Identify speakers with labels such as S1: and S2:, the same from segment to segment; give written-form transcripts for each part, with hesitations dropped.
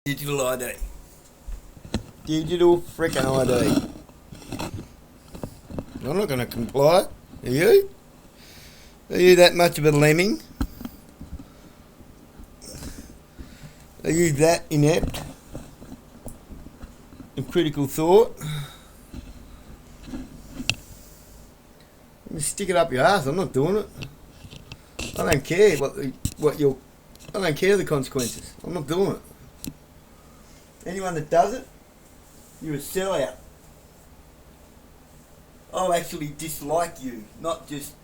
S1: Digital ID. Digital frickin' ID. I'm not going to comply. Are you? Are you that much of a lemming? Are you that inept in critical thought? Stick it up your ass. I'm not doing it. I don't care I don't care the consequences. I'm not doing it. Anyone that does it, you're a sellout. I'll actually dislike you, not just,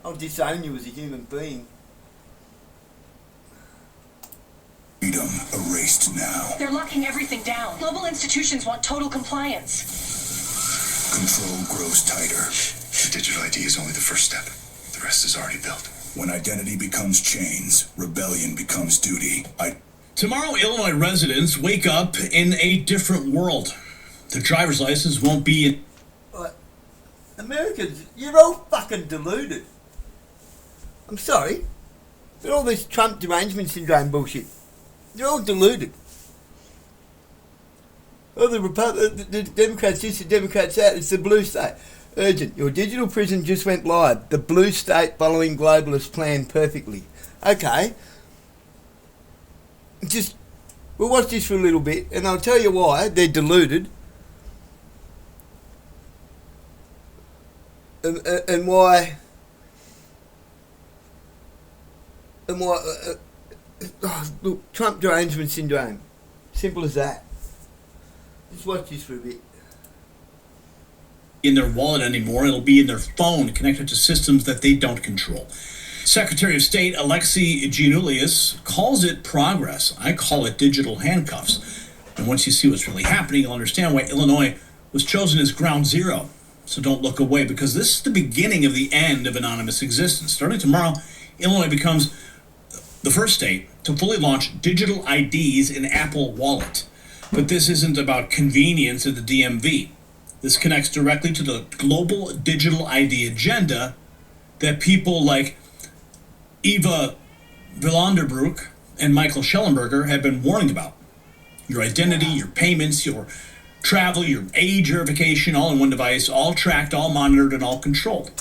S1: I'll disown you as a human being.
S2: Freedom erased now.
S3: They're locking everything down. Global institutions want total compliance.
S2: Control grows tighter.
S4: The digital ID is only the first step. The rest is already built.
S2: When identity becomes chains, rebellion becomes duty.
S5: Tomorrow, Illinois residents wake up in a different world. Their driver's license won't be in...
S1: Americans, you're all fucking deluded. I'm sorry, but all this Trump derangement syndrome bullshit, you're all deluded. Oh, the Democrats this, the Democrats that, it's the blue state. Urgent, your digital prison just went live. The blue state following globalist plan perfectly. Okay. We'll watch this for a little bit, and I'll tell you why they're deluded. And why look, Trump derangement syndrome. Simple as that. Just watch this for a bit.
S5: In their wallet anymore. It'll be in their phone, connected to systems that they don't control. Secretary of State Alexei Giannoulias calls it progress. I call it digital handcuffs. And once you see what's really happening, you'll understand why Illinois was chosen as ground zero. So don't look away, because this is the beginning of the end of anonymous existence. Starting tomorrow, Illinois becomes the first state to fully launch digital IDs in Apple Wallet. But this isn't about convenience at the DMV. This connects directly to the global digital ID agenda that people like Eva Villanderbroek and Michael Schellenberger have been warning about. Your identity, your payments, your travel, your age verification, all in one device, all tracked, all monitored, and all controlled.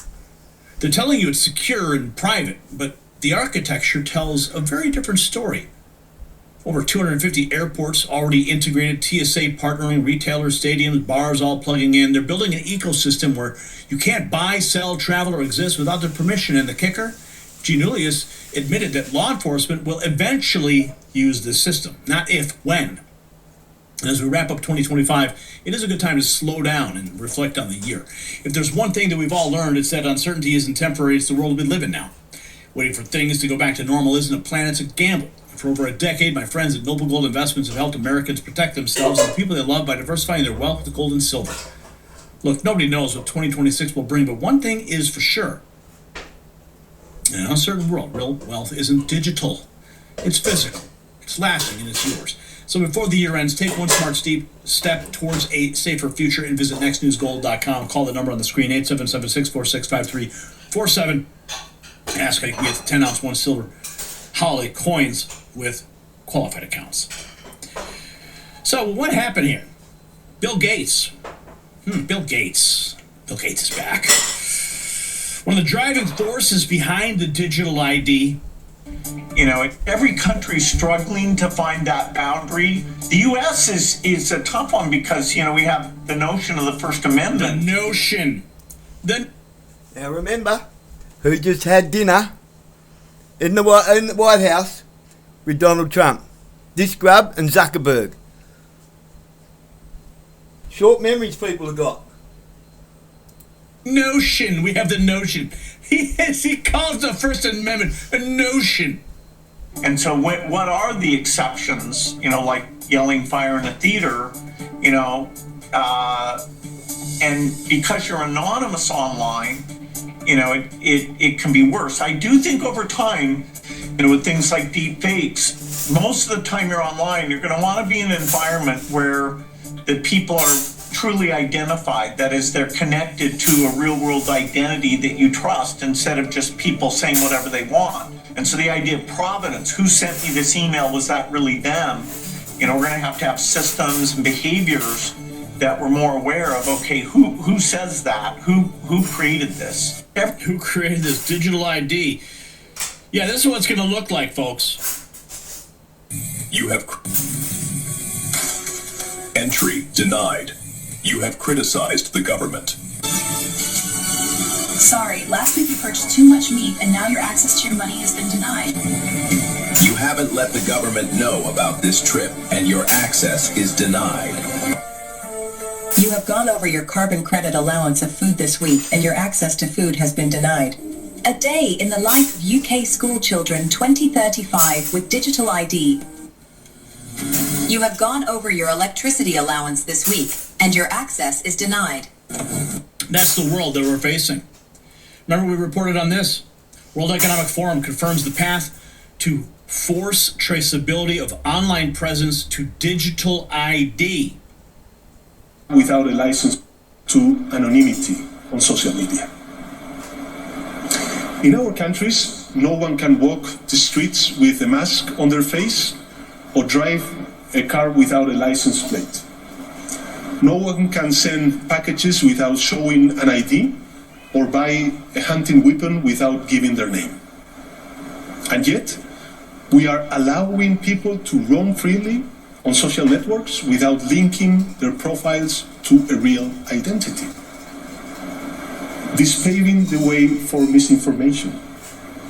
S5: They're telling you it's secure and private, but the architecture tells a very different story. Over 250 airports already integrated, TSA partnering, retailers, stadiums, bars all plugging in. They're building an ecosystem where you can't buy, sell, travel, or exist without their permission. And the kicker? Giannoulias admitted that law enforcement will eventually use this system, not if, when. And as we wrap up 2025, it is a good time to slow down and reflect on the year. If there's one thing that we've all learned, it's that uncertainty isn't temporary, it's the world we live in now. Waiting for things to go back to normal isn't a plan, it's a gamble. For over a decade, my friends at Noble Gold Investments have helped Americans protect themselves and the people they love by diversifying their wealth with gold and silver. Look, nobody knows what 2026 will bring, but one thing is for sure. In an uncertain world, real wealth isn't digital. It's physical. It's lasting, and it's yours. So before the year ends, take one smart step towards a safer future and visit nextnewsgold.com. Call the number on the screen, 877-646-5347. Ask how you can get the 10-ounce 1 silver holiday coins with qualified accounts. So what happened here? Bill Gates. Bill Gates is back. One of the driving forces behind the digital ID.
S6: You know, every country's struggling to find that boundary. The U.S. is a tough one because, you know, we have the notion of the First Amendment.
S1: Now remember, who just had dinner in the White House with Donald Trump? This grub and Zuckerberg. Short memories people have got.
S5: Notion. We have the notion. He calls the First Amendment a notion.
S6: And so what are the exceptions, you know, like yelling fire in a theater, you know, and because you're anonymous online, you know, it can be worse. I do think over time, you know, with things like deep fakes, most of the time you're online, you're going to want to be in an environment where the people are truly identified. That is, they're connected to a real world identity that you trust instead of just people saying whatever they want. And so the idea of provenance, who sent me this email, was that really them, You know, we're going to have systems and behaviors that we're more aware of. Okay, who says that? Who created this?
S5: Who created this digital ID? Yeah, this is what it's going to look like, folks.
S2: You have entry denied. You have criticized the government.
S3: Sorry, last week you purchased too much meat and now your access to your money has been denied.
S2: You haven't let the government know about this trip, and your access is denied.
S7: You have gone over your carbon credit allowance of food this week, and your access to food has been denied. A day in the life of UK school children 2035 with digital ID. You have gone over your electricity allowance this week, and your access is denied.
S5: That's the world that we're facing. Remember we reported on this? World Economic Forum confirms the path to force traceability of online presence to digital ID.
S8: Without a license to anonymity on social media. In our countries, no one can walk the streets with a mask on their face or drive a car without a license plate. No one can send packages without showing an ID or buy a hunting weapon without giving their name. And yet, we are allowing people to roam freely on social networks without linking their profiles to a real identity. This paving the way for misinformation,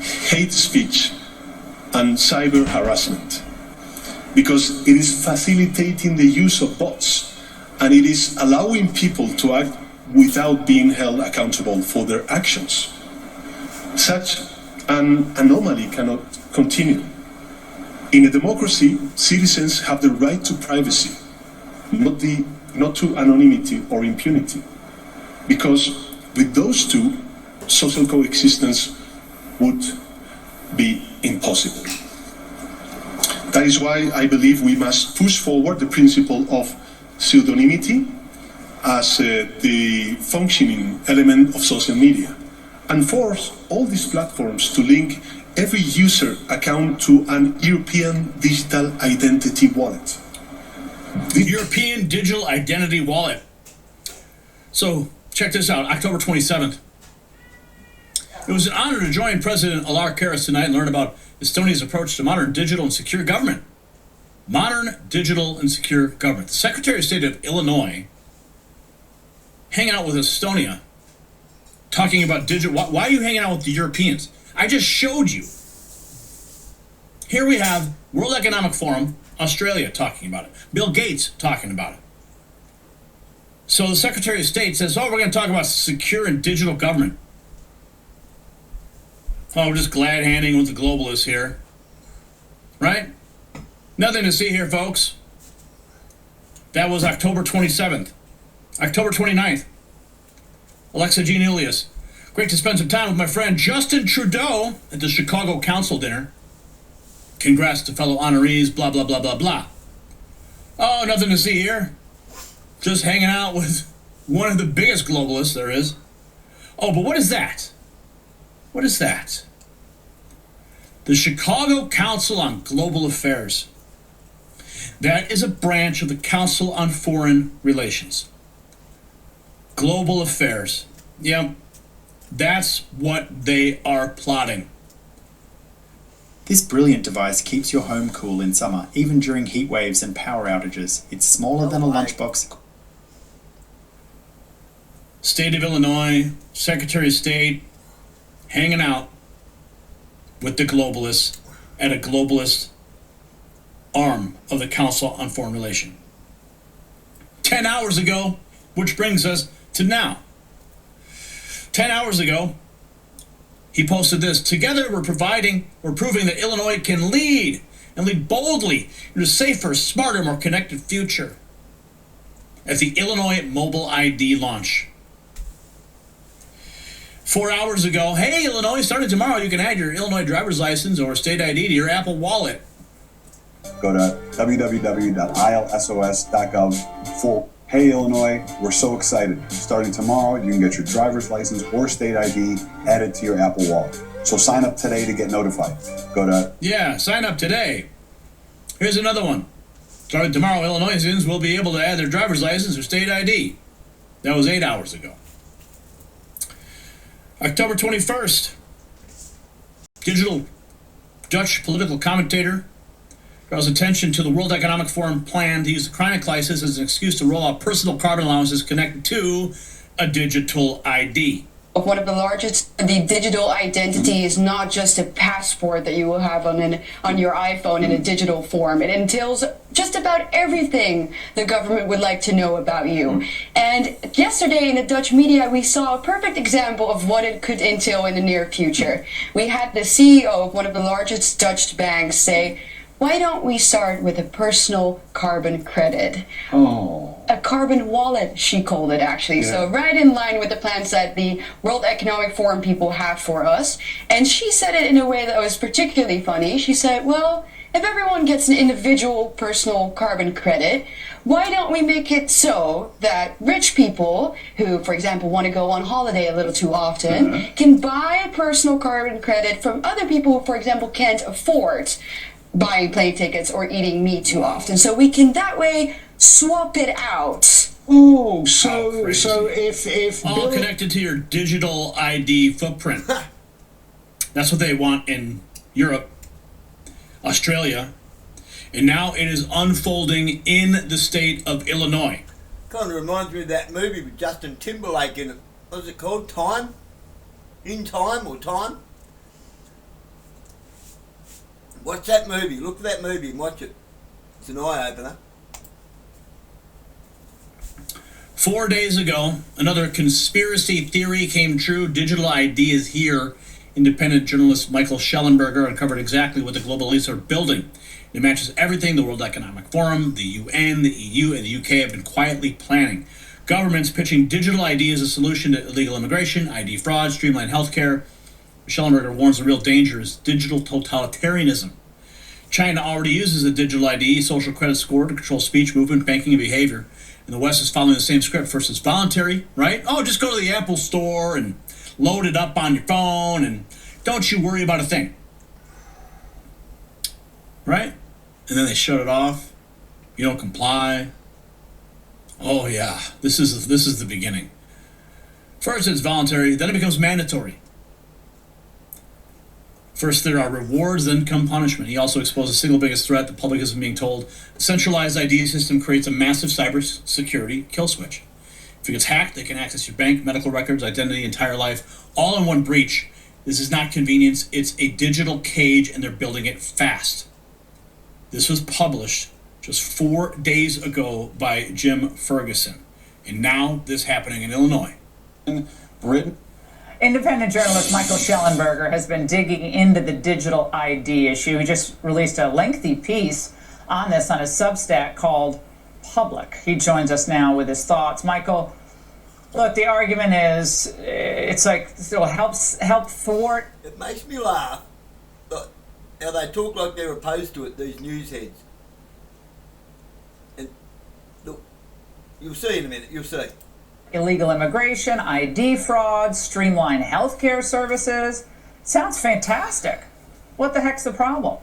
S8: hate speech, and cyber harassment, because it is facilitating the use of bots, and it is allowing people to act without being held accountable for their actions. Such an anomaly cannot continue. In a democracy, citizens have the right to privacy, not to anonymity or impunity, because with those two, social coexistence would be impossible. That is why I believe we must push forward the principle of pseudonymity as the functioning element of social media, and force all these platforms to link every user account to an European digital identity wallet.
S5: The European digital identity wallet. So check this out, October 27th. It was an honor to join President Alar Karas tonight and learn about Estonia's approach to modern digital and secure government. Modern digital and secure government. The Secretary of State of Illinois hanging out with Estonia, talking about digital. Why are you hanging out with the Europeans? I just showed you. Here we have World Economic Forum, Australia talking about it. Bill Gates talking about it. So the Secretary of State says, we're going to talk about secure and digital government. Oh, we're just glad handing with the globalists here. Right? Nothing to see here, folks. That was October 27th. October 29th. Alexa Jean Ilias. Great to spend some time with my friend Justin Trudeau at the Chicago Council dinner. Congrats to fellow honorees, blah, blah, blah, blah, blah. Oh, nothing to see here. Just hanging out with one of the biggest globalists there is. Oh, but what is that? What is that? The Chicago Council on Global Affairs. That is a branch of the Council on Foreign Relations. Global affairs. Yeah, that's what they are plotting.
S9: This brilliant device keeps your home cool in summer, even during heat waves and power outages. It's smaller than a lunchbox.
S5: State of Illinois, Secretary of State, hanging out with the globalists at a globalist arm of the Council on Foreign Relations. 10 hours ago, which brings us to now. 10 hours ago, he posted this. Together, we're proving that Illinois can lead, and lead boldly in a safer, smarter, more connected future. At the Illinois Mobile ID launch. 4 hours ago, hey, Illinois, starting tomorrow, you can add your Illinois driver's license or state ID to your Apple Wallet.
S10: Go to www.ilsos.gov. Hey, Illinois, we're so excited. Starting tomorrow, you can get your driver's license or state ID added to your Apple Wallet. So sign up today to get notified. Go to...
S5: Yeah, sign up today. Here's another one. Starting tomorrow, Illinoisans will be able to add their driver's license or state ID. That was 8 hours ago. October 21st, digital Dutch political commentator draws attention to the World Economic Forum plan to use the climate crisis as an excuse to roll out personal carbon allowances connected to a digital ID.
S11: One of the largest, the digital identity is not just a passport that you will have on your iPhone in a digital form. It entails just about everything the government would like to know about you. And yesterday in the Dutch media, we saw a perfect example of what it could entail in the near future. We had the CEO of one of the largest Dutch banks say, "Why don't we start with a personal carbon credit?"
S10: Oh.
S11: A carbon wallet, she called it, actually.
S10: Yeah.
S11: So right in line with the plans that the World Economic Forum people have for us. And she said it in a way that was particularly funny. She said, well, if everyone gets an individual personal carbon credit, why don't we make it so that rich people who, for example, want to go on holiday a little too often can buy a personal carbon credit from other people who, for example, can't afford buying plane tickets or eating meat too often. So we can that way swap it out.
S12: Oh, so if
S5: all connected to your digital ID footprint. That's what they want in Europe, Australia, and now it is unfolding in the state of Illinois.
S1: Kind of reminds me of that movie with Justin Timberlake in it. What was it called? Time? In Time or Time? Watch that movie. Look for that movie and watch it. It's an eye-opener.
S5: 4 days ago, another conspiracy theory came true. Digital ID is here. Independent journalist Michael Schellenberger uncovered exactly what the global elites are building. It matches everything the World Economic Forum, the UN, the EU, and the UK have been quietly planning. Governments pitching digital ID as a solution to illegal immigration, ID fraud, streamlined healthcare. Schellenberger warns the real danger is digital totalitarianism. China already uses a digital ID, social credit score, to control speech, movement, banking, and behavior. And the West is following the same script. First it's voluntary, right? Oh, just go to the Apple store and load it up on your phone and don't you worry about a thing. Right? And then they shut it off. You don't comply. Oh yeah, this is the beginning. First it's voluntary, then it becomes mandatory. First there are rewards, then come punishment. He also exposed the single biggest threat the public isn't being told. A centralized ID system creates a massive cybersecurity kill switch. If it gets hacked, they can access your bank, medical records, identity, entire life, all in one breach. This is not convenience, it's a digital cage and they're building it fast. This was published just 4 days ago by Jim Ferguson. And now this happening in Illinois.
S10: Britain.
S13: Independent journalist Michael Schellenberger has been digging into the digital ID issue. He just released a lengthy piece on this on his Substack called Public. He joins us now with his thoughts. Michael, look, the argument is it's like it'll help thwart.
S1: It makes me laugh how they talk like they're opposed to it, these news heads. And look, you'll see in a minute, you'll see.
S13: Illegal immigration, ID fraud, streamlined healthcare services. Sounds fantastic. What the heck's the problem?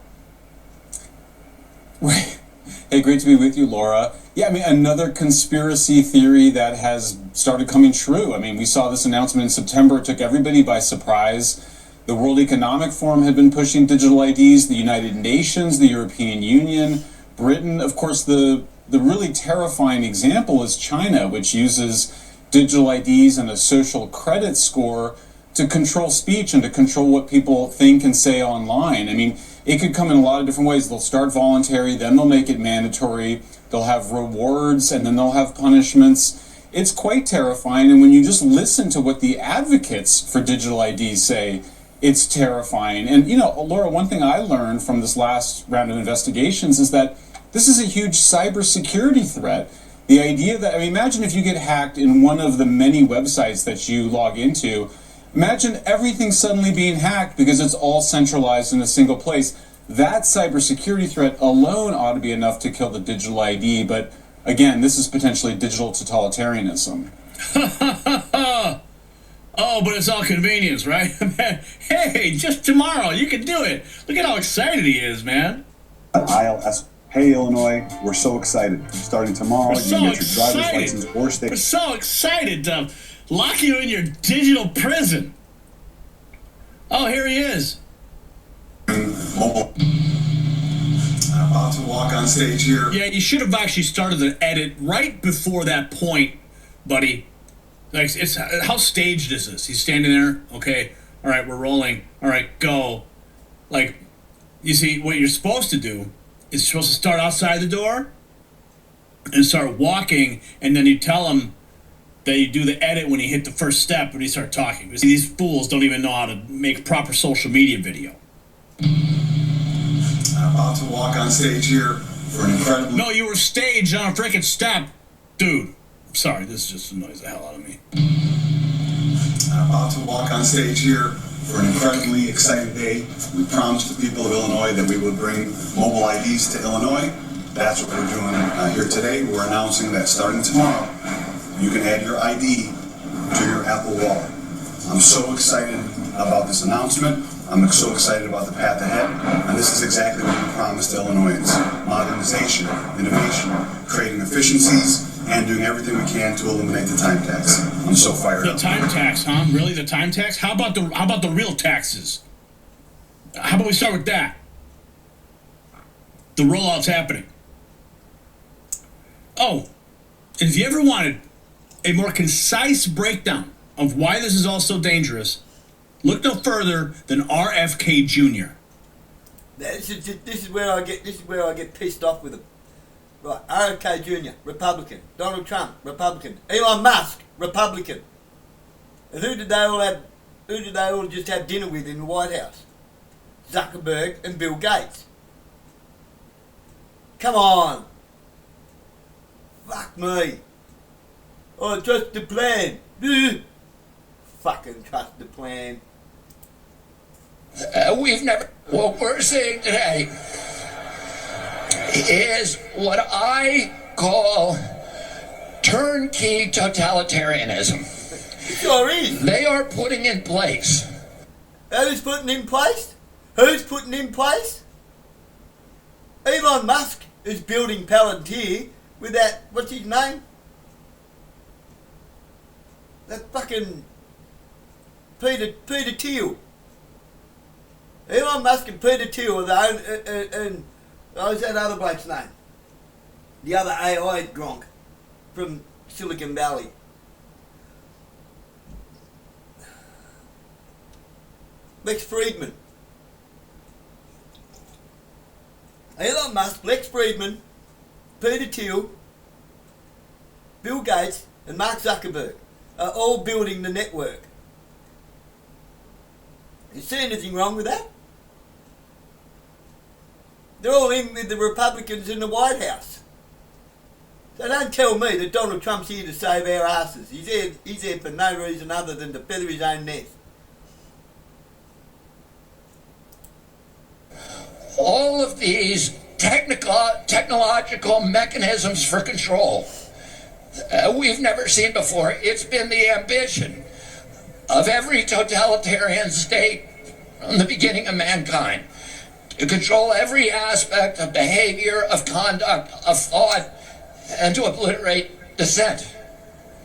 S14: Hey, great to be with you, Laura. Yeah, I mean, another conspiracy theory that has started coming true. I mean, we saw this announcement in September. It took everybody by surprise. The World Economic Forum had been pushing digital IDs, the United Nations, the European Union, Britain. Of course, the really terrifying example is China, which uses digital IDs and a social credit score to control speech and to control what people think and say online. I mean, it could come in a lot of different ways. They'll start voluntary, then they'll make it mandatory, they'll have rewards, and then they'll have punishments. It's quite terrifying, and when you just listen to what the advocates for digital IDs say, it's terrifying. And, you know, Laura, one thing I learned from this last round of investigations is that this is a huge cybersecurity threat. The idea that, I mean, imagine if you get hacked in one of the many websites that you log into. Imagine everything suddenly being hacked because it's all centralized in a single place. That cybersecurity threat alone ought to be enough to kill the digital ID. But again, this is potentially digital totalitarianism.
S5: Oh, but it's all convenience, right? Hey, just tomorrow, you can do it. Look at how excited he is, man.
S10: ILS Hey Illinois, we're so excited. Starting tomorrow, you can get your driver's license or state.
S5: We're so excited to lock you in your digital prison. Oh, here he is.
S4: Mobile. I'm about to walk on stage here.
S5: Yeah, you should have actually started the edit right before that point, buddy. Like, it's how staged is this? He's standing there. Okay, all right, we're rolling. All right, go. Like, you see, what you're supposed to do is you're supposed to start outside the door and start walking, and then you tell him that you do the edit when you hit the first step when you start talking. Because these fools don't even know how to make proper social media video.
S4: I'm about to walk on stage here for an incredible...
S5: No, you were staged on a freaking step. Dude, sorry, this just annoys the hell out of me.
S4: I'm about to walk on stage here for an incredibly exciting day. We promised the people of Illinois that we would bring mobile IDs to Illinois. That's what we're doing here today. We're announcing that starting tomorrow, you can add your ID to your Apple Wallet. I'm so excited about this announcement. I'm so excited about the path ahead. And this is exactly what we promised Illinoisans. Modernization, innovation, creating efficiencies, and doing everything we can to eliminate the time tax. I'm so fired up.
S5: The time tax, huh? Really, the time tax? How about the real taxes? How about we start with that? The rollout's happening. Oh, and if you ever wanted a more concise breakdown of why this is all so dangerous, look no further than RFK Jr.
S1: This is where I get pissed off with him. Right, RFK Jr., Republican. Donald Trump, Republican. Elon Musk, Republican. And who did they all just have dinner with in the White House? Zuckerberg and Bill Gates. Come on. Fuck me. Oh, trust the plan. Fucking trust the plan.
S15: What we're seeing today is what I call turnkey totalitarianism.
S1: It sure is.
S15: They are putting in place.
S1: Who's putting in place? Who's putting in place? Elon Musk is building Palantir with that, what's his name? That fucking Peter Thiel. Elon Musk and Peter Thiel are the own, and what's that other bloke's name? The other AI gronk from Silicon Valley. Lex Friedman. Elon Musk, Lex Friedman, Peter Thiel, Bill Gates, and Mark Zuckerberg are all building the network. You see anything wrong with that? They're all in with the Republicans in the White House. So don't tell me that Donald Trump's here to save our asses. He's there for no reason other than to feather his own nest.
S15: All of these technological mechanisms for control we've never seen before. It's been the ambition of every totalitarian state from the beginning of mankind to control every aspect of behavior, of conduct, of thought, and to obliterate dissent.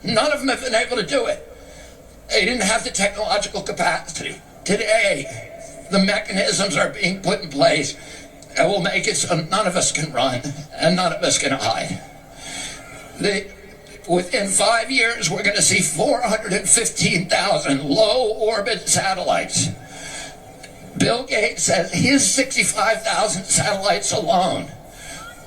S15: None of them have been able to do it. They didn't have the technological capacity. Today, the mechanisms are being put in place that will make it so none of us can run and none of us can hide. Within 5 years, we're going to see 415,000 low-orbit satellites. Bill Gates says his 65,000 satellites alone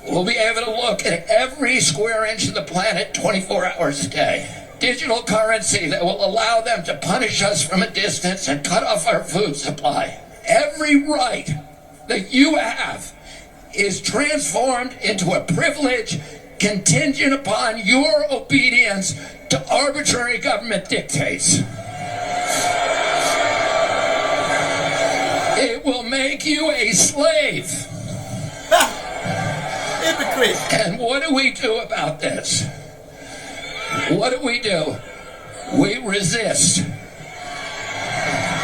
S15: will be able to look at every square inch of the planet 24 hours a day. Digital currency that will allow them to punish us from a distance and cut off our food supply. Every right that you have is transformed into a privilege contingent upon your obedience to arbitrary government dictates. It will make you a slave.
S1: Hypocrite.
S15: And what do we do about this? What do? We resist.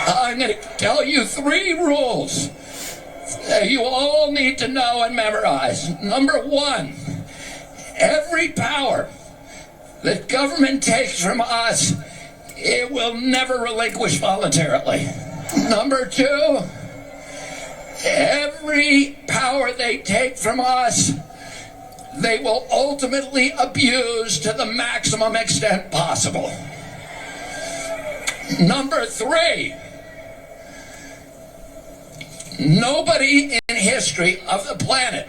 S15: I'm going to tell you 3 rules you all need to know and memorize. Number one, every power that government takes from us, it will never relinquish voluntarily. Number two, every power they take from us, they will ultimately abuse to the maximum extent possible. Number three, nobody in history of the planet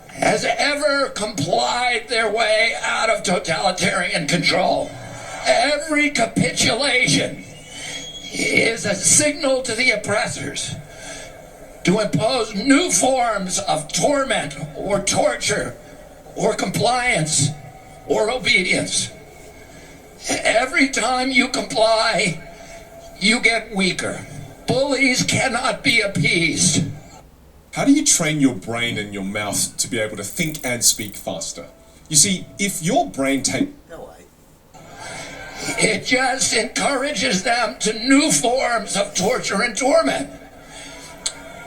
S15: has ever complied their way out of totalitarian control. Every capitulation is a signal to the oppressors to impose new forms of torment or torture or compliance or obedience. Every time you comply, you get weaker. Bullies cannot be appeased.
S16: How do you train your brain and your mouth to be able to think and speak faster? You see, if your brain takes...
S15: It just encourages them to new forms of torture and torment.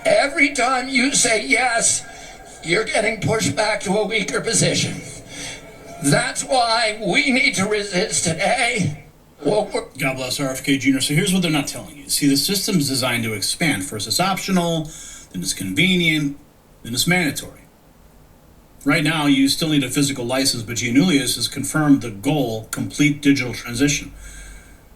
S15: Every time you say yes, you're getting pushed back to a weaker position. That's why we need to resist today.
S5: God bless RFK Jr. So here's what they're not telling you. See, the system's designed to expand. First it's optional, then it's convenient, then it's mandatory. Right now, you still need a physical license, but Giannoulias has confirmed the goal, complete digital transition.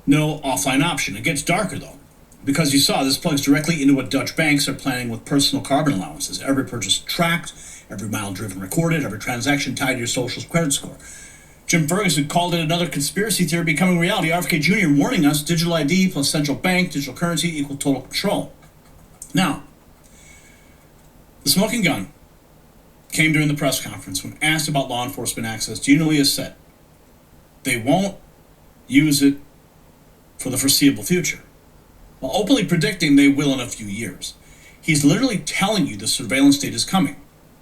S5: No offline option. It gets darker, though. Because you saw, this plugs directly into what Dutch banks are planning with personal carbon allowances. Every purchase tracked, every mile driven recorded, every transaction tied to your social credit score. Jim Ferguson called it another conspiracy theory becoming reality. RFK Jr. warning us, digital ID plus central bank, digital currency equal total control. Now, the smoking gun came during the press conference when asked about law enforcement access. Giannoulias said they won't use it for the foreseeable future, while openly predicting they will in a few years. He's literally telling you the surveillance state is coming.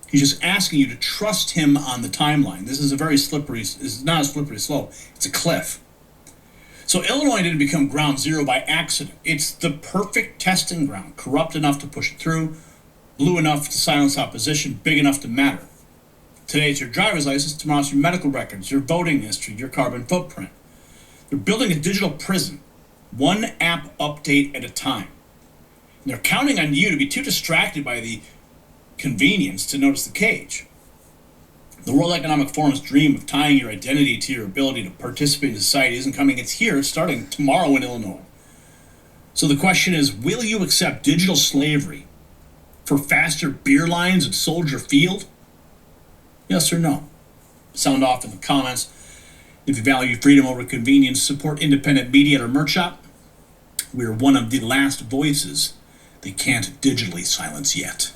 S5: He's just asking you to trust him on the timeline. This is a very slippery, it's not a slippery slope, it's a cliff. So Illinois didn't become ground zero by accident. It's the perfect testing ground, corrupt enough to push it through, blue enough to silence opposition, big enough to matter. Today it's your driver's license, tomorrow it's your medical records, your voting history, your carbon footprint. They're building a digital prison, one app update at a time. And they're counting on you to be too distracted by the convenience to notice the cage. The World Economic Forum's dream of tying your identity to your ability to participate in society isn't coming, it's here, it's starting tomorrow in Illinois. So the question is, will you accept digital slavery for faster beer lines at Soldier Field? Yes or no? Sound off in the comments. If you value freedom over convenience, support independent media at our merch shop. We are one of the last voices they can't digitally silence yet.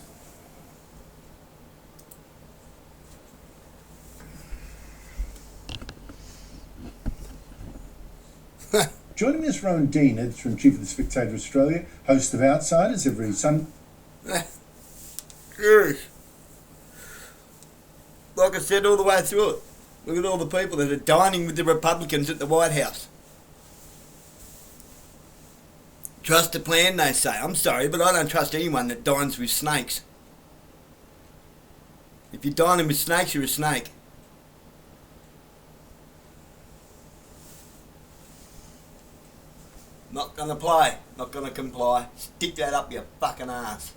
S17: Joining me is Rowan Dean, editor-in-chief of The Spectator Australia, host of Outsiders every Sunday.
S1: Serious. Like I said all the way through it, look at all the people that are dining with the Republicans at the White House. Trust the plan, they say. I'm sorry, but I don't trust anyone that dines with snakes. If you're dining with snakes, you're a snake. Not gonna play, not gonna comply. Stick that up your fucking ass.